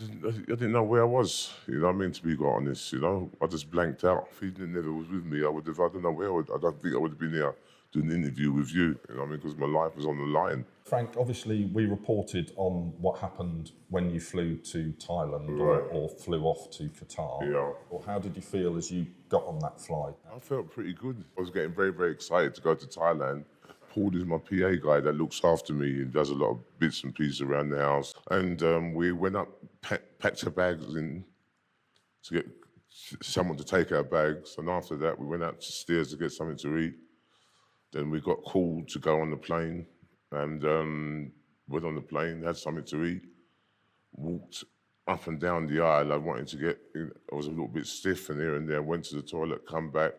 I didn't know where I was, you know what I mean, to be quite honest, you know. I just blanked out. If he never was with me, I don't know where I don't think I would have been here doing an interview with you, you know what I mean, because my life was on the line. Frank, obviously we reported on what happened when you flew to Thailand Right. or flew off to Qatar. Yeah. Or how did you feel as you got on that flight? I felt pretty good. I was getting very, very excited to go to Thailand. Paul is my PA guy that looks after me and does a lot of bits and pieces around the house. And we went up, packed our bags in to get someone to take our bags. And after that, we went out to stairs to get something to eat. Then we got called to go on the plane and went on the plane, had something to eat, walked up and down the aisle. I wanted to get, I was a little bit stiff and here and there, went to the toilet, come back.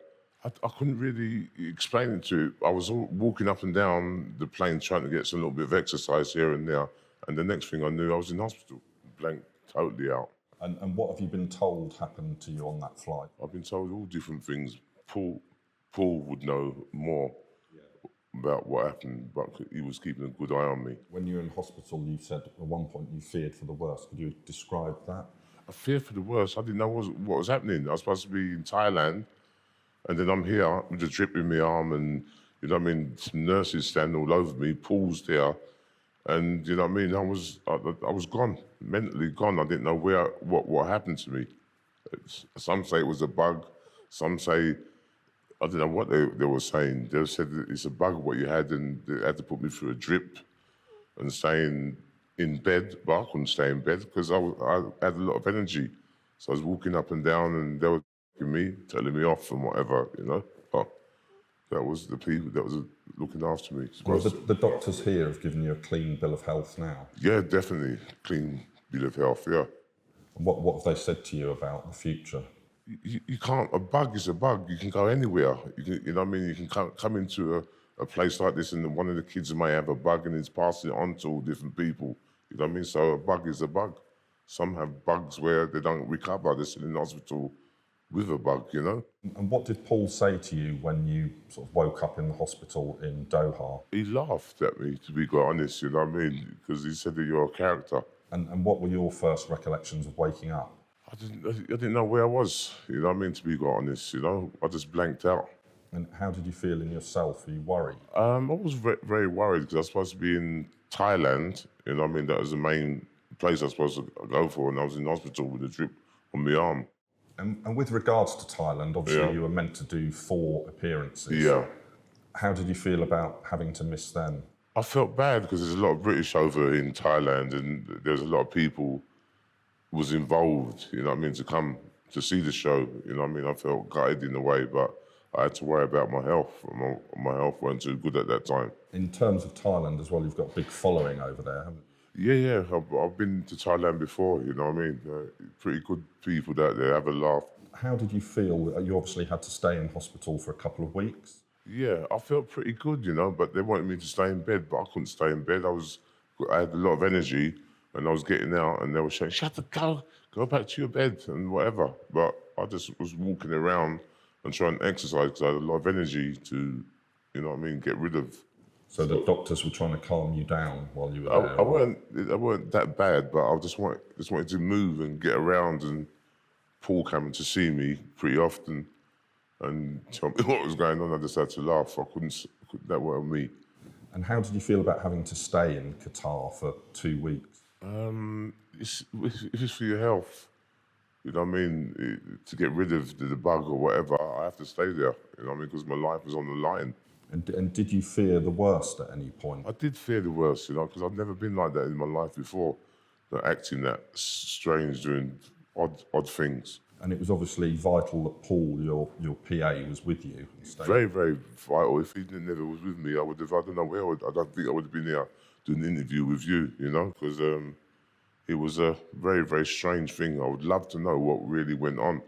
I couldn't really explain it to you. I was walking up and down the plane trying to get some little bit of exercise here and there. And the next thing I knew, I was in hospital, blanked totally out. And what have you been told happened to you on that flight? I've been told all different things. Paul would know more about what happened, but he was keeping a good eye on me. When you were in hospital, you said at one point you feared for the worst. Could you describe that? I feared for the worst. I didn't know what was happening. I was supposed to be in Thailand, and then I'm here with a drip in my arm, and you know what I mean. Some nurses standing all over me. Paul's there, and you know what I mean. I was gone, mentally gone. I didn't know what happened to me. Some say it was a bug. Some say I don't know what they were saying. They said that it's a bug what you had, and they had to put me through a drip and staying in bed, but I couldn't stay in bed because I had a lot of energy. So I was walking up and down, and they were me, telling me off and whatever, you know. But that was the people that was looking after me. Well, the doctors here have given you a clean bill of health now. Yeah, definitely clean bill of health. Yeah. What have they said to you about the future? You can't. A bug is a bug. You can go anywhere. You know what I mean. You can come into a place like this, and one of the kids may have a bug, and it's passing it on to all different people. You know what I mean. So a bug is a bug. Some have bugs where they don't recover. They're still in the hospital with a bug. You know. And what did Paul say to you when you sort of woke up in the hospital in Doha? He laughed at me, to be quite honest. You know what I mean, because he said that you're a character. And what were your first recollections of waking up? I didn't know where I was, you know what I mean, to be quite honest, you know. I just blanked out. And how did you feel in yourself? Were you worried? I was very worried because I was supposed to be in Thailand, you know what I mean. That was the main place I was supposed to go for, and I was in hospital with a drip on my arm. And with regards to Thailand, obviously you were meant to do 4 appearances. Yeah. How did you feel about having to miss them? I felt bad because there's a lot of British over in Thailand, and there's a lot of people was involved, you know what I mean, to come to see the show, you know what I mean. I felt gutted in a way, but I had to worry about my health. My health weren't too good at that time. In terms of Thailand as well, you've got a big following over there, haven't you? Yeah. I've been to Thailand before, you know what I mean. Pretty good people out there, have a laugh. How did you feel? You obviously had to stay in hospital for a couple of weeks. Yeah, I felt pretty good, you know, but they wanted me to stay in bed, but I couldn't stay in bed. I had a lot of energy, and I was getting out, and they were saying, "Shut the go back to your bed," and whatever. But I just was walking around and trying to exercise because I had a lot of energy to, you know what I mean, get rid of. So the doctors were trying to calm you down while you were there? I weren't that bad, but I just wanted to move and get around, and Paul coming to see me pretty often and tell me what was going on. I just had to laugh. That weren't me. And how did you feel about having to stay in Qatar for 2 weeks? It's for your health. You know what I mean? To get rid of the bug or whatever, I have to stay there. You know what I mean? Because my life was on the line. And did you fear the worst at any point? I did fear the worst, you know, because I've never been like that in my life before. Acting that strange, doing odd things. And it was obviously vital that Paul, your PA, was with you. Very, very vital. If he never was with me, I don't know where I don't think I would have been here doing an interview with you, you know, because it was a very, very strange thing. I would love to know what really went on,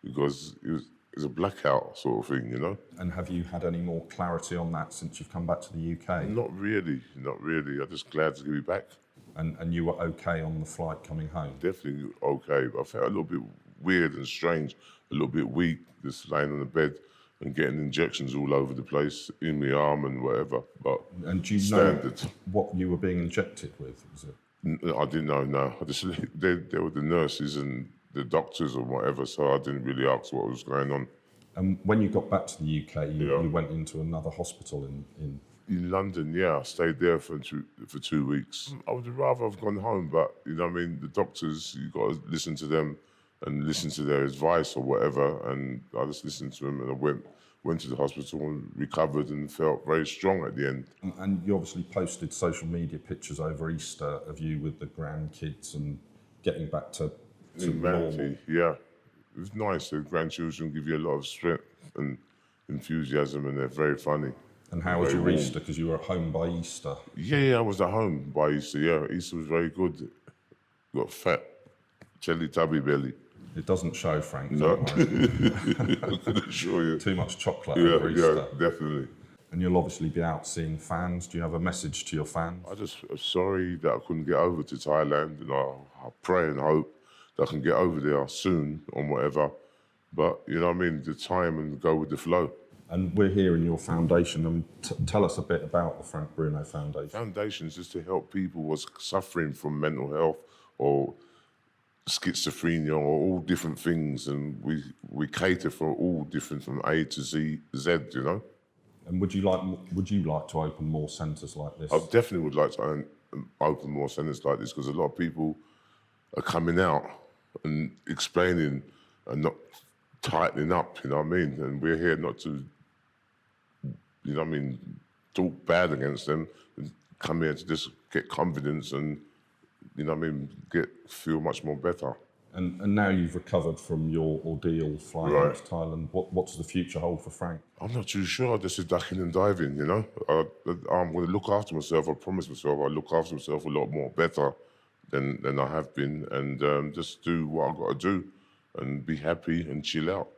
because it was a blackout sort of thing, you know. And have you had any more clarity on that since you've come back to the UK? Not really. I'm just glad to be back. And you were okay on the flight coming home? Definitely okay, but I felt a little bit weird and strange, a little bit weak, just laying on the bed and getting injections all over the place, in my arm and whatever, but and do you standard. know what you were being injected with? Was it? I didn't know, no. I just, they were the nurses and the doctors or whatever, so I didn't really ask what was going on. And when you got back to the UK, Yeah. you went into another hospital in In London, yeah, I stayed there for 2 weeks. I would rather have gone home, but you know what I mean. The doctors, you got to listen to them and listen to their advice or whatever. And I just listened to them, and I went to the hospital and recovered and felt very strong at the end. and you obviously posted social media pictures over Easter of you with the grandkids and getting back to normal. Humanity, yeah, it was nice. The grandchildren give you a lot of strength and enthusiasm, and they're very funny. And how was Very your warm. Easter? Because you were at home by Easter. Yeah, I was at home by Easter. Yeah, Easter was very good. Got fat, Teletubby belly. It doesn't show, Frank. No, Don't worry. I can assure you. Too much chocolate Yeah, over Easter. yeah, definitely. And you'll obviously be out seeing fans. Do you have a message to your fans? I just am sorry that I couldn't get over to Thailand, and I pray and hope that I can get over there soon or whatever. But you know what I mean, the time and go with the flow. And we're here in your foundation. And tell us a bit about the Frank Bruno Foundation. Foundation is just to help people who are suffering from mental health or schizophrenia or all different things, and we cater for all different from A to Z, you know. And would you like to open more centres like this? I definitely would like to open more centres like this, because a lot of people are coming out and explaining and not tightening up, you know what I mean? And we're here not to, you know what I mean, talk bad against them, and come here to just get confidence and, you know what I mean, feel much more better. And now you've recovered from your ordeal flying out to Thailand. What does the future hold for Frank? I'm not too sure. This is ducking and diving, you know. I'm going to look after myself. I promise myself I'll look after myself a lot more better than I have been, and just do what I've got to do and be happy and chill out.